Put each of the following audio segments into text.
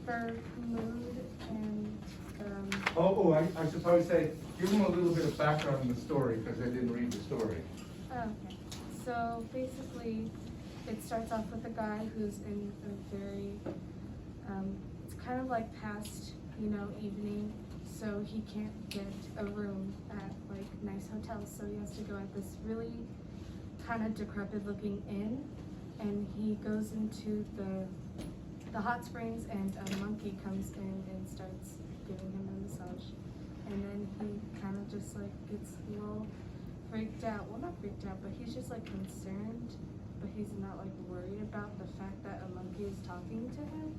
for mood and I suppose say, give them a little bit of background on the story, because they didn't read the story. okay. So basically, it starts off with a guy who's in a very, it's kind of like past, evening, so he can't get a room at like nice hotels, so he has to go at this really kind of decrepit looking inn, and he goes into the hot springs, and a monkey comes in and starts giving him a massage, and then he kind of just like gets a little freaked out. Well, not freaked out, but he's just like concerned, but he's not like worried about the fact that a monkey is talking to him.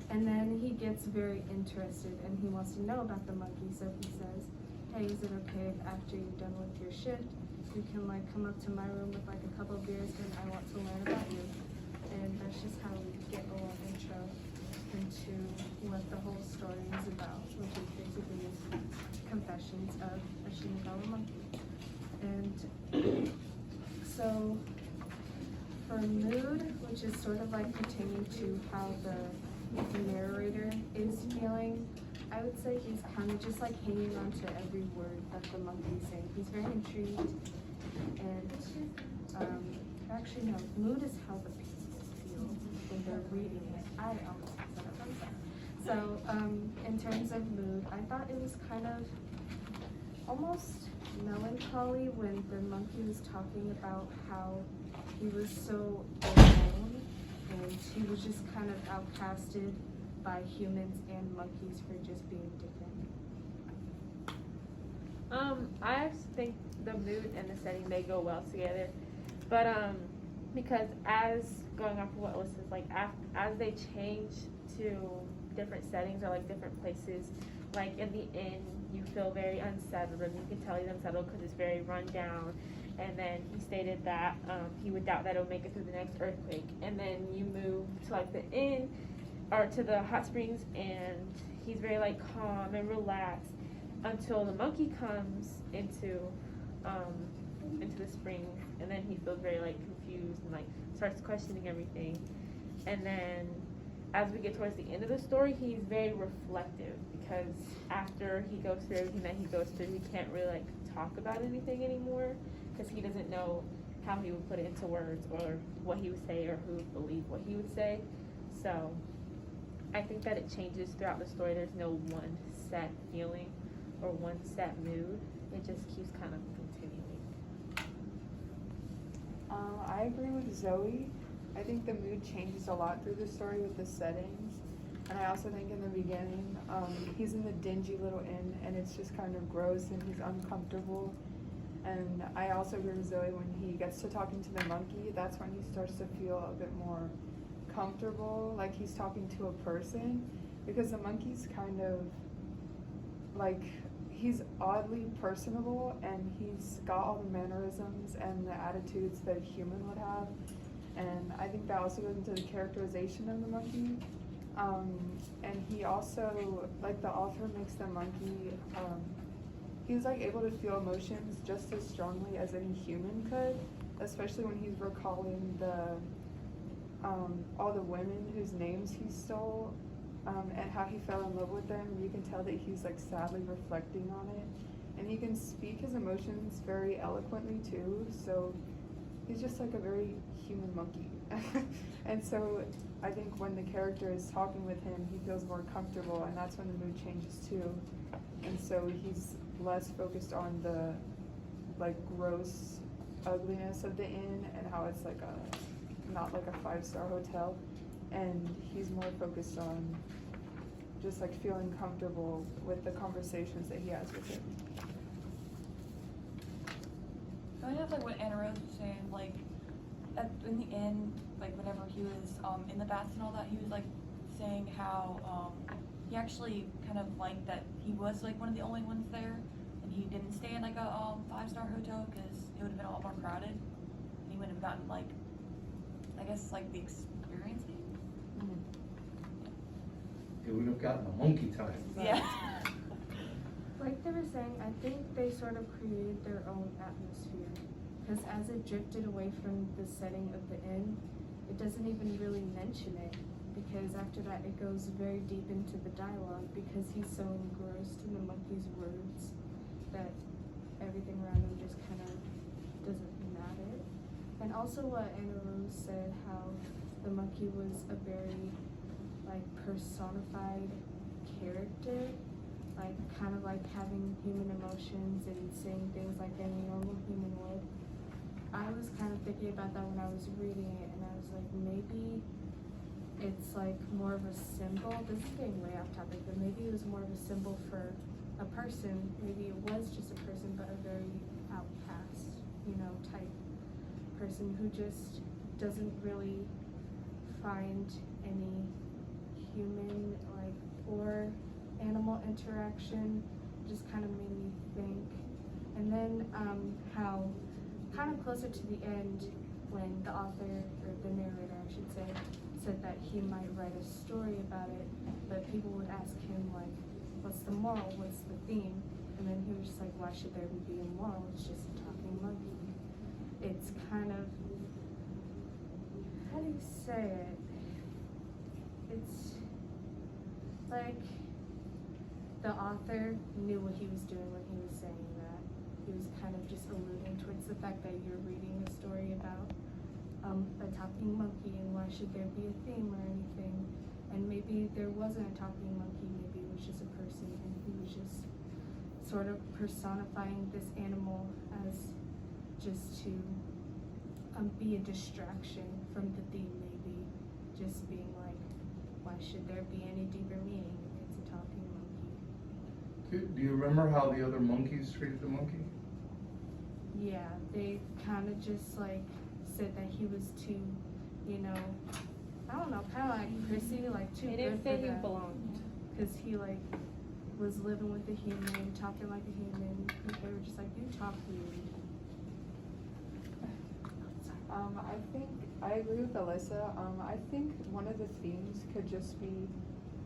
And then he gets very interested and he wants to know about the monkey, so he says, hey, is it okay if after you're done with your shift, you can like come up to my room with like a couple of beers and I want to learn about you. And that's just how we get a little intro into what the whole story is about, which is basically Confessions of a Shinagawa Monkey. And so for mood, which is sort of like pertaining to how the narrator is feeling, I would say he's kind of just like hanging on to every word that the monkey is saying. He's very intrigued, and actually no, mood is how the people feel when they're reading it. I almost said it, I'm sorry. So in terms of mood, I thought it was kind of almost melancholy when the monkey was talking about how he was so alone and he was just kind of outcasted by humans and monkeys for just being different. I actually think the mood and the setting, they go well together, but because as going off of what Alyssa is like, as they change to different settings or like different places, like in the inn, you feel very unsettled, and you can tell he's unsettled because it's very run down. And then he stated that he would doubt that it'll make it through the next earthquake. And then you move to like the inn or to the hot springs, and he's very like calm and relaxed until the monkey comes into the spring, and then he feels very like confused and like starts questioning everything. And then as we get towards the end of the story, he's very reflective because after he goes through everything that he goes through, he can't really like talk about anything anymore because he doesn't know how he would put it into words or what he would say or who would believe what he would say. So I think that it changes throughout the story. There's no one set feeling or one set mood. It just keeps kind of continuing. I agree with Zoe. I think the mood changes a lot through the story with the settings. And I also think in the beginning, he's in the dingy little inn and it's just kind of gross and he's uncomfortable. And I also agree with Zoe when he gets to talking to the monkey, that's when he starts to feel a bit more comfortable, like he's talking to a person, because the monkey's kind of like, he's oddly personable and he's got all the mannerisms and the attitudes that a human would have. And I think that also goes into the characterization of the monkey. And he also, like the author makes the monkey, he's like able to feel emotions just as strongly as any human could, especially when he's recalling the all the women whose names he stole, and how he fell in love with them. You can tell that he's like sadly reflecting on it, and he can speak his emotions very eloquently too. So he's just like a very human monkey. And so I think when the character is talking with him, he feels more comfortable, and that's when the mood changes too. And so he's less focused on the like gross ugliness of the inn and how it's like not like a 5-star hotel, and he's more focused on just like feeling comfortable with the conversations that he has with him. Going off like what Anna Rose was saying, like in the end, like whenever he was in the baths and all that, he was like saying how he actually kind of liked that he was like one of the only ones there, and he didn't stay in like a 5-star hotel because it would have been a lot more crowded, and he wouldn't have gotten like, I guess like the experiencing. Mm-hmm. They would have gotten a monkey time. Yeah. Like they were saying, I think they sort of created their own atmosphere, because as it drifted away from the setting of the inn, it doesn't even really mention it, because after that it goes very deep into the dialogue because he's so engrossed in the monkey's words that everything around him just kind of doesn't matter. And also what Anna Rose said, how the monkey was a very like personified character, like kind of like having human emotions and saying things like any normal human would. I was kind of thinking about that when I was reading it, and I was like, maybe it's like more of a symbol. This is getting way off topic, but maybe it was more of a symbol for a person. Maybe it was just a person, but a very outcast, type person who just doesn't really find any human or animal interaction. Just kind of made me think. And then how kind of closer to the end, when the author, or the narrator I should say, said that he might write a story about it, but people would ask him like, what's the moral, what's the theme? And then he was just like, why should there be a moral? It's just a talking monkey. It's kind of, how do you say it? It's like the author knew what he was doing when he was saying that. He was kind of just alluding towards the fact that you're reading a story about a talking monkey, and why should there be a theme or anything? And maybe there wasn't a talking monkey, maybe it was just a person, and he was just sort of personifying this animal as just to be a distraction from the theme, maybe just being like, why should there be any deeper meaning if it's a talking monkey? Do you remember how the other monkeys treated the monkey? Yeah, they kind of just like said that he was too, I don't know, kind of like prissy, like too They good didn't for say he them. belonged. Because he like was living with a human, talking like a human. And they were just like, you talk weird. I agree with Alyssa. I think one of the themes could just be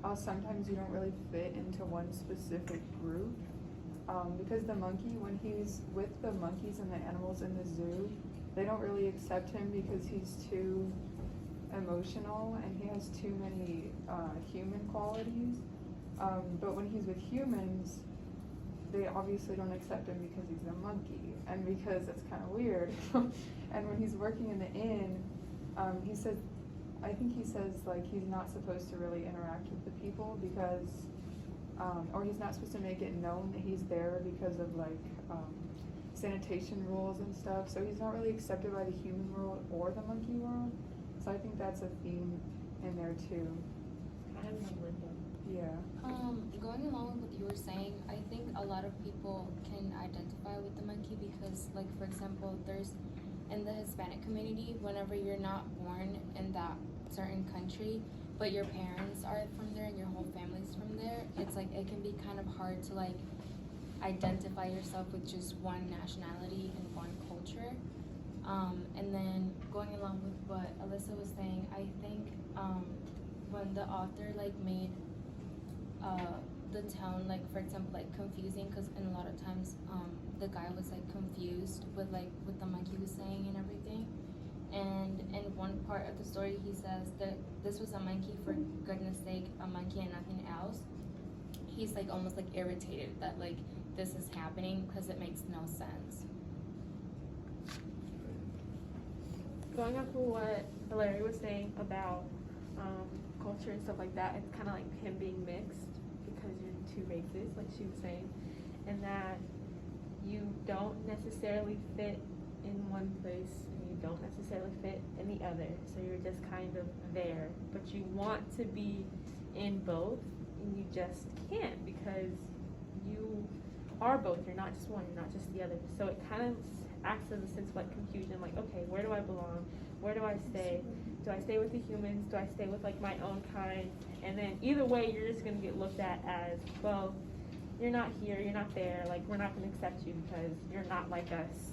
how sometimes you don't really fit into one specific group. Because the monkey, when he's with the monkeys and the animals in the zoo, they don't really accept him because he's too emotional and he has too many human qualities. But when he's with humans, they obviously don't accept him because he's a monkey and because it's kind of weird. And when he's working in the inn, he says, I think he says like he's not supposed to really interact with the people because, or he's not supposed to make it known that he's there because of like sanitation rules and stuff. So he's not really accepted by the human world or the monkey world. So I think that's a theme in there too. Kind of in limbo. Yeah. Going along with what you were saying, I think a lot of people can identify with the monkey because, like, for example, there's in the Hispanic community, whenever you're not born in that certain country, but your parents are from there and your whole family's from there, it's like it can be kind of hard to like identify yourself with just one nationality and one culture. And then going along with what Alyssa was saying, I think when the author like made the tone, like for example, like confusing, because in a lot of times the guy was like confused with like what the monkey was saying and everything. And in one part of the story, he says that this was a monkey, for goodness sake, a monkey and nothing else. He's like almost like irritated that like this is happening because it makes no sense. Going off of what Larry was saying about culture and stuff like that, it's kind of like him being mixed because you're two races, like she was saying, and that you don't necessarily fit in one place and you don't necessarily fit in the other, so you're just kind of there, but you want to be in both and you just can't because you are both. You're not just one, you're not just the other. So it kind of acts as a sense of like confusion, like, okay, where do I belong? Where do I stay? Do I stay with the humans? Do I stay with like my own kind? And then either way, you're just gonna get looked at as, well, you're not here, you're not there, like we're not gonna accept you because you're not like us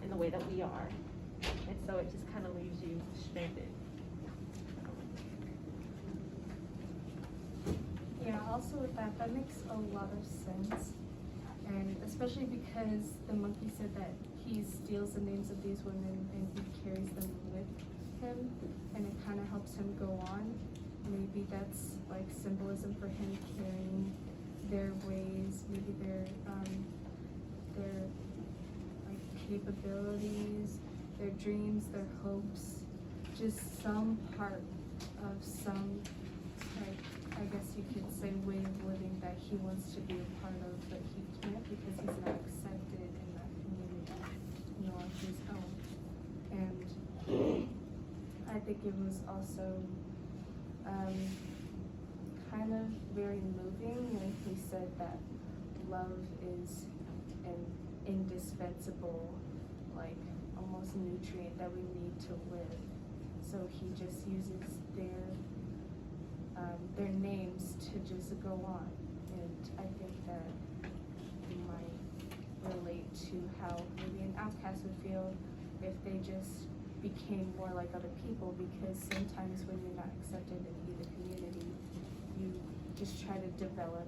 in the way that we are. And so it just kind of leaves you stranded. Yeah, also with that makes a lot of sense. And especially because the monkey said that he steals the names of these women and he carries them with him, and it kind of helps him go on. maybe that's like symbolism for him carrying their ways, maybe their like capabilities, their dreams, their hopes, just some part of some, like, I guess you could say, way of living that he wants to be a part of, but he can't because he's not accepted in that community nor his own. And I think it was also kind of very moving when he said that love is an indispensable, like, almost nutrient that we need to live. So he just uses their names to just go on. And I think that it might relate to how maybe an outcast would feel if they just became more like other people, because sometimes when you're not accepted in either community, you just try to develop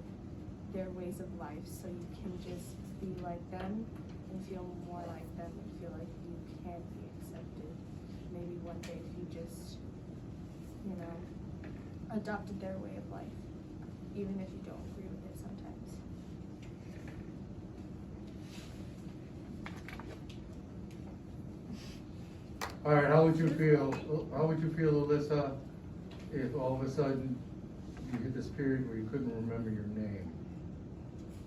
their ways of life so you can just be like them and feel more like them and feel like you can be accepted. Maybe one day if you just, you know, adopted their way of life, even if you don't agree with it sometimes. All right, how would you feel, Alyssa, if all of a sudden you hit this period where you couldn't remember your name,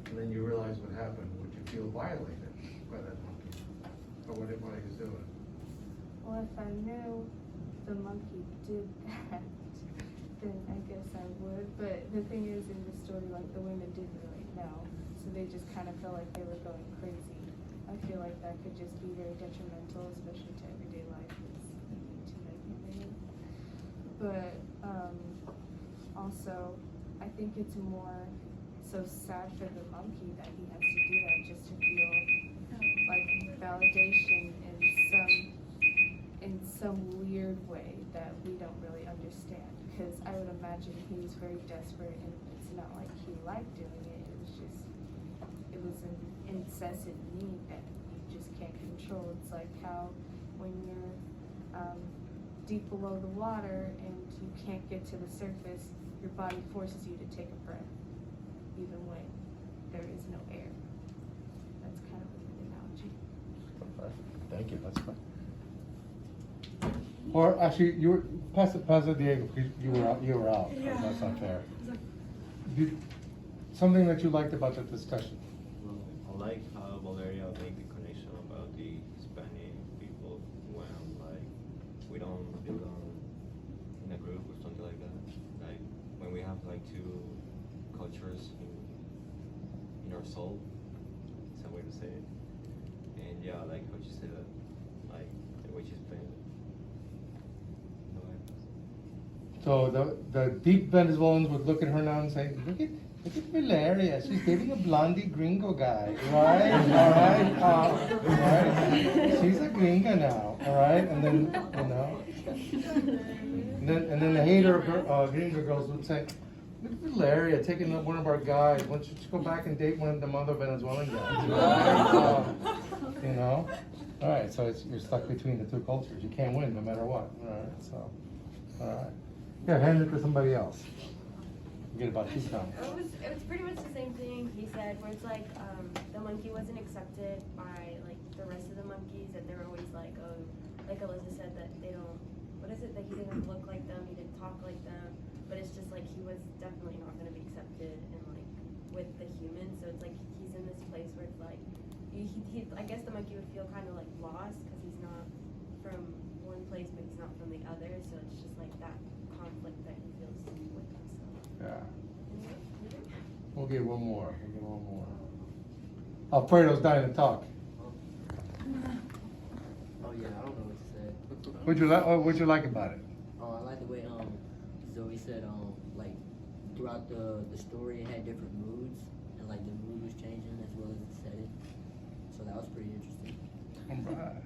and then you realize what happened? Would you feel violated by that monkey, or what he's doing? Well, if I knew the monkey did that, then I guess I would. But the thing is, in the story, like, the women didn't really know, so they just kind of felt like they were going crazy. I feel like that could just be very detrimental, especially to everyday life. It's easy to everything. But also, I think it's more so sad for the monkey that he has to do that just to feel like validation in some weird way that we don't really understand. Because I would imagine he was very desperate, and it's not like he liked doing it. It was an incessant need that you just can't control. It's like how when you're deep below the water and you can't get to the surface, your body forces you to take a breath, even when there is no air. That's kind of an analogy. Thank you, that's fine. Or actually, you were, pass it Diego, because you were out. Yeah. That's not fair. Something that you liked about the discussion? Well, I like how Valeria made the connection about the Hispanic people when, like, we don't belong in a group or something like that. Like, when we have, like, two cultures in our soul, some way to say it. And yeah, I like how you said that, like, the way she explained it. So the deep Venezuelans would look at her now and say, look at Valeria, she's dating a blondie gringo guy, right? All right, right? She's a gringa now, all right? And then, you know, and then the hater gringo girls would say, look at Valeria taking up one of our guys. Why don't you just go back and date one of them other Venezuelan guys, right? You know? All right, so you're stuck between the two cultures. You can't win no matter what, all right? So, all right. Yeah, hand it to somebody else. Forget about you, Tom. It was pretty much the same thing he said, where it's like the monkey wasn't accepted by like the rest of the monkeys, and they're always like, oh, like Alyssa said, that they don't, what is it, that he didn't look like them, he didn't talk like them, but it's just like he was definitely not going to be accepted and like with the humans. So it's like he's in this place where it's like he I guess the monkey would feel kind of like lost because he's not from one place but he's not from the other, so it's just like that conflict that he feels with himself. Yeah. We'll get one more. Alfredo's dying to talk. Oh yeah, I don't know what to say. What'd you like about it? Oh, I like the way Zoe said like throughout the story it had different moods, and like the mood was changing as well as the setting. So that was pretty interesting. All right.